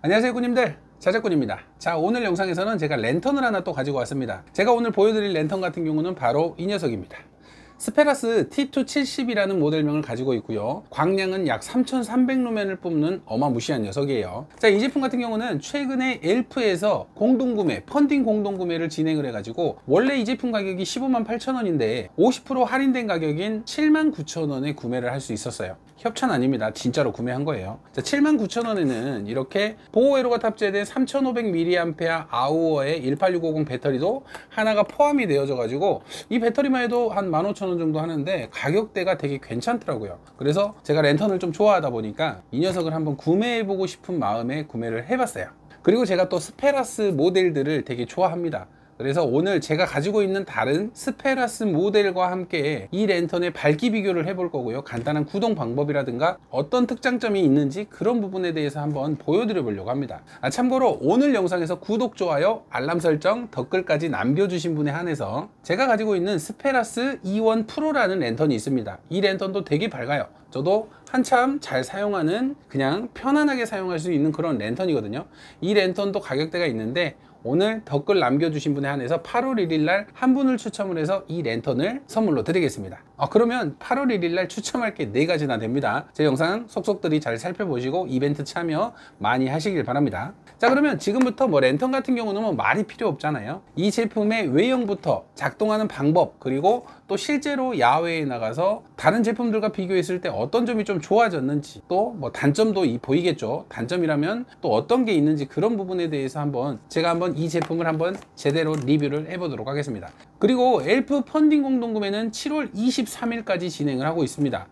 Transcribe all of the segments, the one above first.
안녕하세요 군님들, 자작군입니다. 자, 오늘 영상에서는 제가 랜턴을 하나 또 가지고 왔습니다. 제가 오늘 보여드릴 랜턴 같은 경우는 바로 이 녀석입니다. 스페라스 T270이라는 모델명을 가지고 있고요, 광량은 약 3300루멘을 뿜는 어마무시한 녀석이에요. 자, 이 제품 같은 경우는 최근에 엘프에서 공동구매, 펀딩 공동구매를 진행을 해가지고 원래 이 제품 가격이 158,000원인데 50% 할인된 가격인 79,000원에 구매를 할 수 있었어요. 협찬 아닙니다. 진짜로 구매한 거예요. 자, 79,000원에는 이렇게 보호회로가 탑재된 3500mAh 아우어의 18650 배터리도 하나가 포함이 되어져 가지고 이 배터리만 해도 한 15,000원 정도 하는데 가격대가 되게 괜찮더라고요. 그래서 제가 랜턴을 좀 좋아하다 보니까 이 녀석을 한번 구매해 보고 싶은 마음에 구매를 해봤어요. 그리고 제가 또 스페라스 모델들을 되게 좋아합니다. 그래서 오늘 제가 가지고 있는 다른 스페라스 모델과 함께 이 랜턴의 밝기 비교를 해볼 거고요, 간단한 구동 방법이라든가 어떤 특장점이 있는지 그런 부분에 대해서 한번 보여드려 보려고 합니다. 참고로 오늘 영상에서 구독, 좋아요, 알람 설정, 댓글까지 남겨주신 분에 한해서 제가 가지고 있는 스페라스 E1 프로라는 랜턴이 있습니다. 이 랜턴도 되게 밝아요. 저도 한참 잘 사용하는, 그냥 편안하게 사용할 수 있는 그런 랜턴이거든요. 이 랜턴도 가격대가 있는데 오늘 댓글 남겨주신 분에 한해서 8월 1일날 한 분을 추첨을 해서 이 랜턴을 선물로 드리겠습니다. 그러면 8월 1일날 추첨할 게 4가지나 됩니다. 제 영상 속속들이 잘 살펴보시고 이벤트 참여 많이 하시길 바랍니다. 자, 그러면 지금부터 랜턴 같은 경우는 말이 필요 없잖아요. 이 제품의 외형부터 작동하는 방법, 그리고 또 실제로 야외에 나가서 다른 제품들과 비교했을 때 어떤 점이 좀 좋아졌는지, 또 단점도 보이겠죠. 단점이라면 또 어떤 게 있는지, 그런 부분에 대해서 제가 이 제품을 제대로 리뷰를 해보도록 하겠습니다. 그리고 엘프 펀딩 공동구매는 7월 23일까지 진행을 하고 있습니다.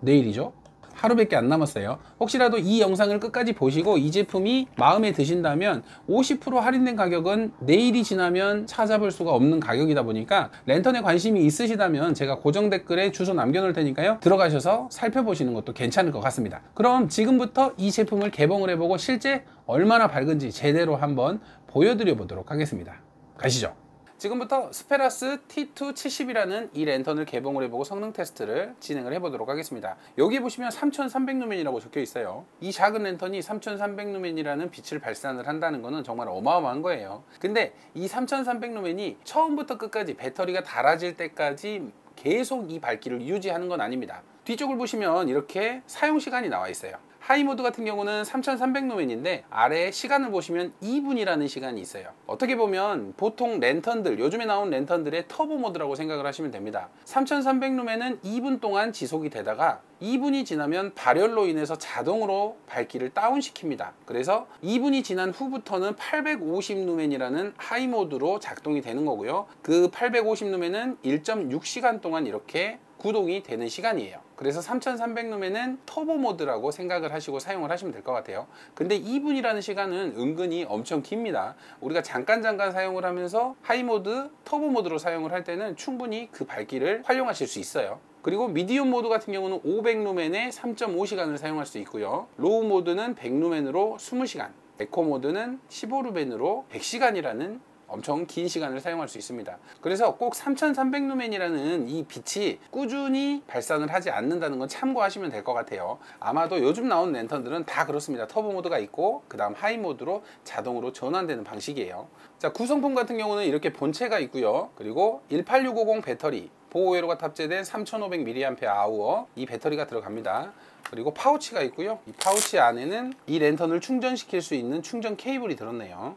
내일이죠? 하루밖에 안 남았어요. 혹시라도 이 영상을 끝까지 보시고 이 제품이 마음에 드신다면 50% 할인된 가격은 내일이 지나면 찾아볼 수가 없는 가격이다 보니까 랜턴에 관심이 있으시다면 제가 고정 댓글에 주소 남겨놓을 테니까요, 들어가셔서 살펴보시는 것도 괜찮을 것 같습니다. 그럼 지금부터 이 제품을 개봉을 해보고 실제 얼마나 밝은지 제대로 한번 보여드려 보도록 하겠습니다. 가시죠. 지금부터 스페라스 T270이라는 이 랜턴을 개봉을 해보고 성능 테스트를 진행을 해보도록 하겠습니다. 여기 보시면 3300루멘이라고 적혀 있어요. 이 작은 랜턴이 3300루멘이라는 빛을 발산을 한다는 거는 정말 어마어마한 거예요. 근데 이 3300루멘이 처음부터 끝까지 배터리가 닳아질 때까지 계속 이 밝기를 유지하는 건 아닙니다. 뒤쪽을 보시면 이렇게 사용시간이 나와 있어요. 하이모드 같은 경우는 3300루멘인데 아래에 시간을 보시면 2분이라는 시간이 있어요. 어떻게 보면 보통 랜턴들, 요즘에 나온 랜턴들의 터보 모드라고 생각을 하시면 됩니다. 3300루멘은 2분 동안 지속이 되다가 2분이 지나면 발열로 인해서 자동으로 밝기를 다운시킵니다. 그래서 2분이 지난 후부터는 850루멘이라는 하이모드로 작동이 되는 거고요. 그 850루멘은 1.6시간 동안 이렇게 구동이 되는 시간이에요. 그래서 3300루멘은 터보 모드라고 생각을 하시고 사용을 하시면 될 것 같아요. 근데 2분이라는 시간은 은근히 엄청 깁니다. 우리가 잠깐 사용을 하면서 하이모드, 터보 모드로 사용을 할 때는 충분히 그 밝기를 활용하실 수 있어요. 그리고 미디움 모드 같은 경우는 500루멘에 3.5시간을 사용할 수 있고요, 로우 모드는 100루멘으로 20시간, 에코 모드는 15루멘으로 100시간이라는 엄청 긴 시간을 사용할 수 있습니다. 그래서 꼭 3300루멘이라는 이 빛이 꾸준히 발산을 하지 않는다는 건 참고하시면 될 것 같아요. 아마도 요즘 나온 랜턴들은 다 그렇습니다. 터보 모드가 있고 그 다음 하이 모드로 자동으로 전환되는 방식이에요. 자, 구성품 같은 경우는 이렇게 본체가 있고요, 그리고 18650 배터리, 보호회로가 탑재된 3500mAh 이 배터리가 들어갑니다. 그리고 파우치가 있고요, 이 파우치 안에는 이 랜턴을 충전시킬 수 있는 충전 케이블이 들었네요.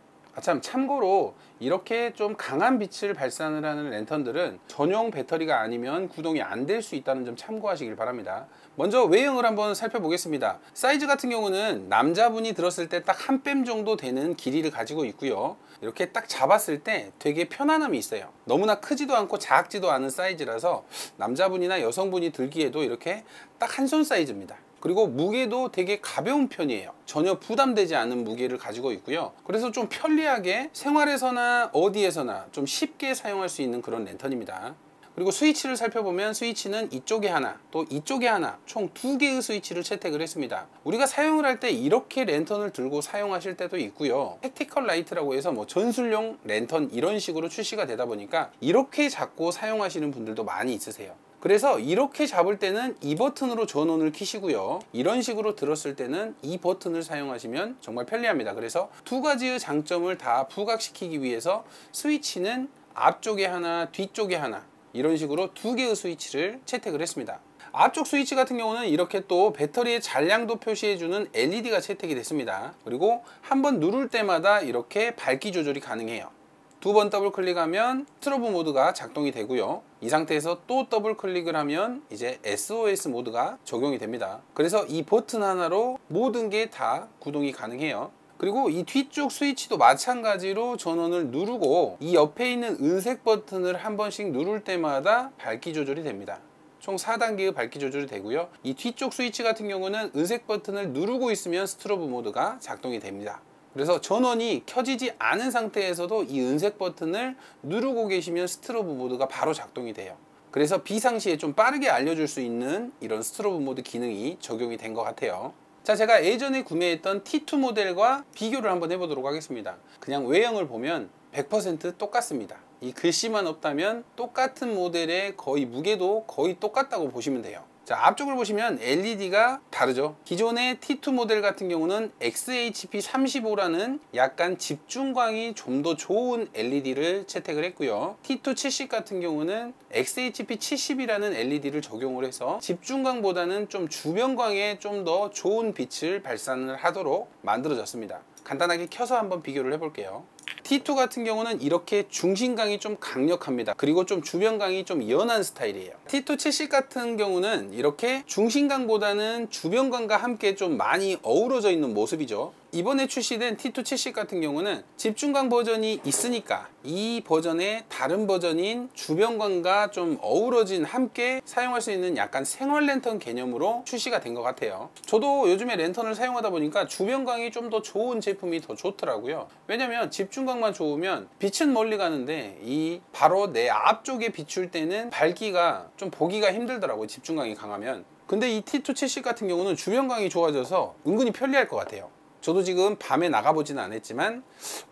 참고로 이렇게 좀 강한 빛을 발산을 하는 랜턴들은 전용 배터리가 아니면 구동이 안 될 수 있다는 점 참고하시길 바랍니다. 먼저 외형을 한번 살펴보겠습니다. 사이즈 같은 경우는 남자분이 들었을 때 딱 한 뺨 정도 되는 길이를 가지고 있고요, 이렇게 딱 잡았을 때 되게 편안함이 있어요. 너무나 크지도 않고 작지도 않은 사이즈라서 남자분이나 여성분이 들기에도 이렇게 딱 한 손 사이즈입니다. 그리고 무게도 되게 가벼운 편이에요. 전혀 부담되지 않은 무게를 가지고 있고요. 그래서 좀 편리하게 생활에서나 어디에서나 좀 쉽게 사용할 수 있는 그런 랜턴입니다. 그리고 스위치를 살펴보면 스위치는 이쪽에 하나, 또 이쪽에 하나, 총 2개의 스위치를 채택을 했습니다. 우리가 사용을 할 때 이렇게 랜턴을 들고 사용하실 때도 있고요, 택티컬 라이트라고 해서 전술용 랜턴 이런 식으로 출시가 되다 보니까 이렇게 잡고 사용하시는 분들도 많이 있으세요. 그래서 이렇게 잡을 때는 이 버튼으로 전원을 켜시고요, 이런 식으로 들었을 때는 이 버튼을 사용하시면 정말 편리합니다. 그래서 두 가지의 장점을 다 부각시키기 위해서 스위치는 앞쪽에 하나, 뒤쪽에 하나, 이런 식으로 두 개의 스위치를 채택을 했습니다. 앞쪽 스위치 같은 경우는 이렇게 또 배터리의 잔량도 표시해주는 LED가 채택이 됐습니다. 그리고 한번 누를 때마다 이렇게 밝기 조절이 가능해요. 두 번 더블 클릭하면 스트로브 모드가 작동이 되고요, 이 상태에서 또 더블 클릭을 하면 이제 SOS 모드가 적용이 됩니다. 그래서 이 버튼 하나로 모든 게 다 구동이 가능해요. 그리고 이 뒤쪽 스위치도 마찬가지로 전원을 누르고 이 옆에 있는 은색 버튼을 한 번씩 누를 때마다 밝기 조절이 됩니다. 총 4단계의 밝기 조절이 되고요, 이 뒤쪽 스위치 같은 경우는 은색 버튼을 누르고 있으면 스트로브 모드가 작동이 됩니다. 그래서 전원이 켜지지 않은 상태에서도 이 은색 버튼을 누르고 계시면 스트로브 모드가 바로 작동이 돼요. 그래서 비상시에 좀 빠르게 알려줄 수 있는 이런 스트로브 모드 기능이 적용이 된 것 같아요. 자, 제가 예전에 구매했던 T2 모델과 비교를 한번 해보도록 하겠습니다. 그냥 외형을 보면 100% 똑같습니다. 이 글씨만 없다면 똑같은 모델의 거의 무게도 거의 똑같다고 보시면 돼요. 자, 앞쪽을 보시면 LED가 다르죠. 기존의 T2 모델 같은 경우는 XHP35라는 약간 집중광이 좀 더 좋은 LED를 채택을 했고요, T2 70 같은 경우는 XHP70이라는 LED를 적용을 해서 집중광보다는 좀 주변광에 좀 더 좋은 빛을 발산을 하도록 만들어졌습니다. 간단하게 켜서 한번 비교를 해볼게요. T2 같은 경우는 이렇게 중심광이 좀 강력합니다. 그리고 좀 주변광이 좀 연한 스타일이에요. T2 70 같은 경우는 이렇게 중심광보다는 주변광과 함께 좀 많이 어우러져 있는 모습이죠. 이번에 출시된 T2 70 같은 경우는 집중광 버전이 있으니까 이 버전의 다른 버전인 주변광과 좀 어우러진 함께 사용할 수 있는 약간 생활 랜턴 개념으로 출시가 된 것 같아요. 저도 요즘에 랜턴을 사용하다 보니까 주변광이 좀 더 좋은 제품이 더 좋더라고요. 왜냐면 집중광만 좋으면 빛은 멀리 가는데 이 바로 내 앞쪽에 비출 때는 밝기가 좀 보기가 힘들더라고요, 집중광이 강하면. 근데 이 T2 70 같은 경우는 주변광이 좋아져서 은근히 편리할 것 같아요. 저도 지금 밤에 나가보지는 않았지만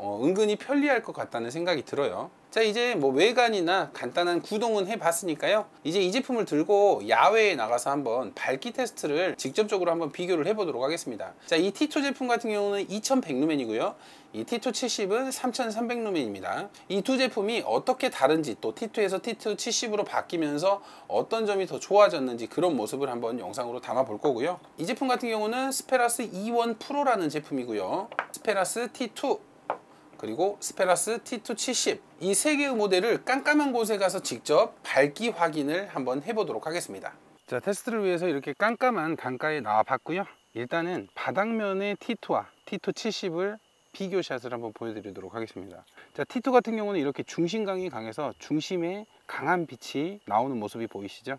은근히 편리할 것 같다는 생각이 들어요. 자, 이제 뭐 외관이나 간단한 구동은 해봤으니까요, 이제 이 제품을 들고 야외에 나가서 한번 밝기 테스트를 직접적으로 한번 비교를 해보도록 하겠습니다. 자, 이 T2 제품 같은 경우는 2100루멘이고요 이 T2 70은 3300루멘입니다 이 두 제품이 어떻게 다른지, 또 T2에서 T2 70으로 바뀌면서 어떤 점이 더 좋아졌는지 그런 모습을 한번 영상으로 담아 볼 거고요. 이 제품 같은 경우는 스페라스 E1 프로라는 제품이고요, 스페라스 T2 그리고 스페라스 T2 70, 이 세 개의 모델을 깜깜한 곳에 가서 직접 밝기 확인을 한번 해보도록 하겠습니다. 자, 테스트를 위해서 이렇게 깜깜한 강가에 나와 봤고요, 일단은 바닥면의 T2와 T2 70을 비교샷을 한번 보여드리도록 하겠습니다. 자, T2 같은 경우는 이렇게 중심광이 강해서 중심에 강한 빛이 나오는 모습이 보이시죠?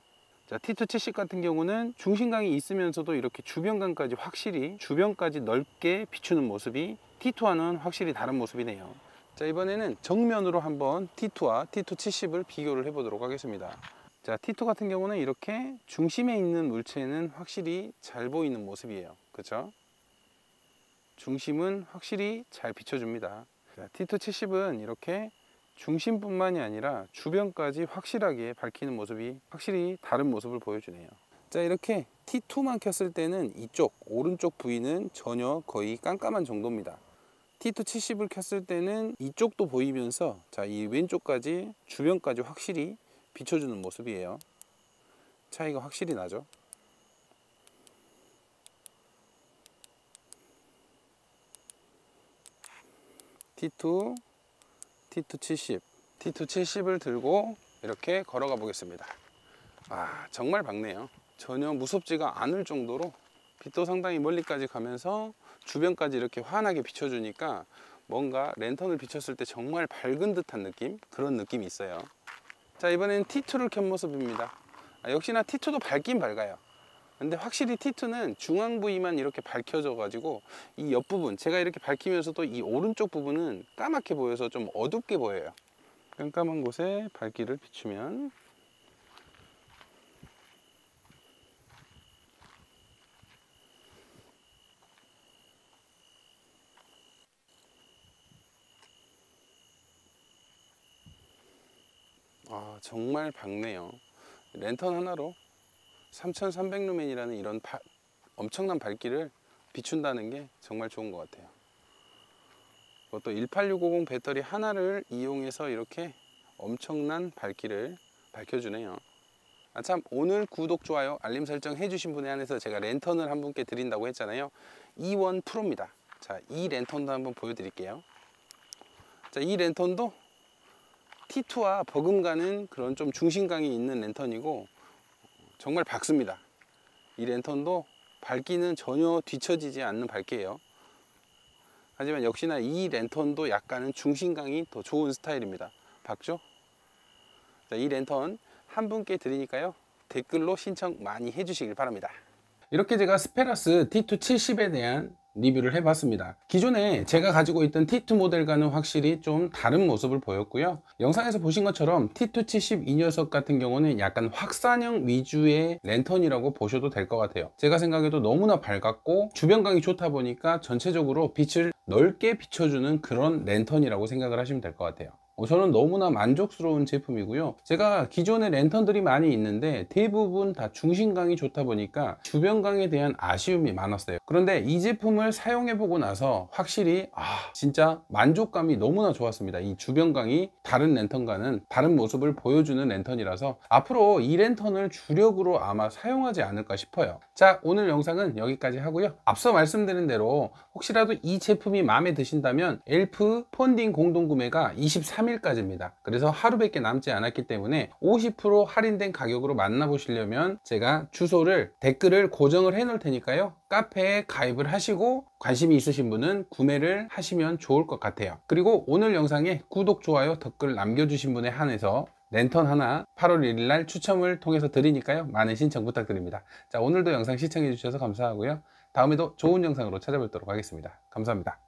자, T2 70 같은 경우는 중심광이 있으면서도 이렇게 주변광까지 확실히 주변까지 넓게 비추는 모습이 T2와는 확실히 다른 모습이네요. 자, 이번에는 정면으로 한번 T2와 T2 70을 비교를 해 보도록 하겠습니다. 자, T2 같은 경우는 이렇게 중심에 있는 물체는 확실히 잘 보이는 모습이에요. 그렇죠? 중심은 확실히 잘 비춰줍니다. 자, T2 70은 이렇게 중심뿐만이 아니라 주변까지 확실하게 밝히는 모습이 확실히 다른 모습을 보여주네요. 자, 이렇게 T2만 켰을 때는 이쪽 오른쪽 부위는 전혀 거의 깜깜한 정도입니다. T2 70을 켰을 때는 이쪽도 보이면서 자, 이 왼쪽까지 주변까지 확실히 비춰주는 모습이에요. 차이가 확실히 나죠. T2, T2 70, T2 70을 들고 이렇게 걸어가 보겠습니다. 아, 정말 밝네요. 전혀 무섭지가 않을 정도로 빛도 상당히 멀리까지 가면서 주변까지 이렇게 환하게 비춰주니까 뭔가 랜턴을 비췄을 때 정말 밝은 듯한 느낌? 그런 느낌이 있어요. 자, 이번엔 T2를 켠 모습입니다. 역시나 T2도 밝긴 밝아요. 근데 확실히 T2는 중앙 부위만 이렇게 밝혀져 가지고 이 옆부분, 제가 이렇게 밝히면서도 이 오른쪽 부분은 까맣게 보여서 좀 어둡게 보여요. 깜깜한 곳에 밝기를 비추면 정말 밝네요. 랜턴 하나로 3300루멘이라는 이런 엄청난 밝기를 비춘다는 게 정말 좋은 것 같아요. 그것도 18650 배터리 하나를 이용해서 이렇게 엄청난 밝기를 밝혀주네요. 참, 오늘 구독, 좋아요, 알림 설정 해주신 분에 한해서 제가 랜턴을 한 분께 드린다고 했잖아요. E1 프로입니다. 자, 이 랜턴도 한번 보여드릴게요. 자, 이 랜턴도 T2와 버금가는 그런 좀 중심감이 있는 랜턴이고 정말 밝습니다. 이 랜턴도 밝기는 전혀 뒤처지지 않는 밝기예요. 하지만 역시나 이 랜턴도 약간은 중심감이 더 좋은 스타일입니다. 밝죠? 자, 이 랜턴 한 분께 드리니까요, 댓글로 신청 많이 해주시길 바랍니다. 이렇게 제가 스페라스 T270에 대한 리뷰를 해봤습니다. 기존에 제가 가지고 있던 T2 모델과는 확실히 좀 다른 모습을 보였고요. 영상에서 보신 것처럼 T270 이 녀석 같은 경우는 약간 확산형 위주의 랜턴이라고 보셔도 될 것 같아요. 제가 생각해도 너무나 밝았고 주변광이 좋다 보니까 전체적으로 빛을 넓게 비춰주는 그런 랜턴이라고 생각을 하시면 될 것 같아요. 저는 너무나 만족스러운 제품이고요. 제가 기존에 랜턴들이 많이 있는데 대부분 다 중심광이 좋다 보니까 주변광에 대한 아쉬움이 많았어요. 그런데 이 제품을 사용해보고 나서 확실히 진짜 만족감이 너무나 좋았습니다. 이 주변광이 다른 랜턴과는 다른 모습을 보여주는 랜턴이라서 앞으로 이 랜턴을 주력으로 아마 사용하지 않을까 싶어요. 자, 오늘 영상은 여기까지 하고요. 앞서 말씀드린 대로 혹시라도 이 제품이 마음에 드신다면 엘프 펀딩 공동구매가 23일까지입니다. 그래서 하루밖에 남지 않았기 때문에 50% 할인된 가격으로 만나보시려면 제가 주소를 댓글을 고정을 해 놓을 테니까요, 카페에 가입을 하시고 관심이 있으신 분은 구매를 하시면 좋을 것 같아요. 그리고 오늘 영상에 구독, 좋아요, 댓글 남겨주신 분에 한해서 랜턴 하나 8월 1일날 추첨을 통해서 드리니까요, 많은 신청 부탁드립니다. 자, 오늘도 영상 시청해 주셔서 감사하고요. 다음에도 좋은 영상으로 찾아뵙도록 하겠습니다. 감사합니다.